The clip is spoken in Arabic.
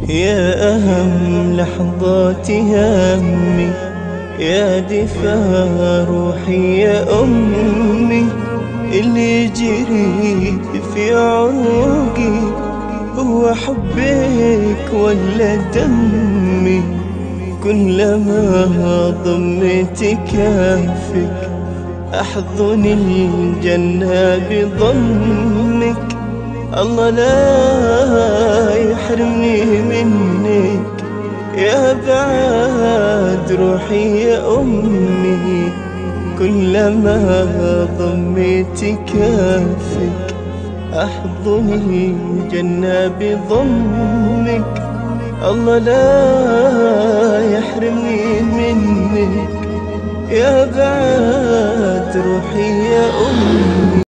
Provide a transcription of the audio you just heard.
يا أهم لحظات همي، يا دفاع روحي يا أمي، اللي يجري في عروقي هو حبك ولا دمي. كلما ضميت كافك أحضن الجنة بضمك. الله لا يحرمني منك يا بعد روحي يا أمي. كلما ضميت كافك أحضن الجنة بضمك. الله لا يحرمني منك يا بعد روحي يا أمي.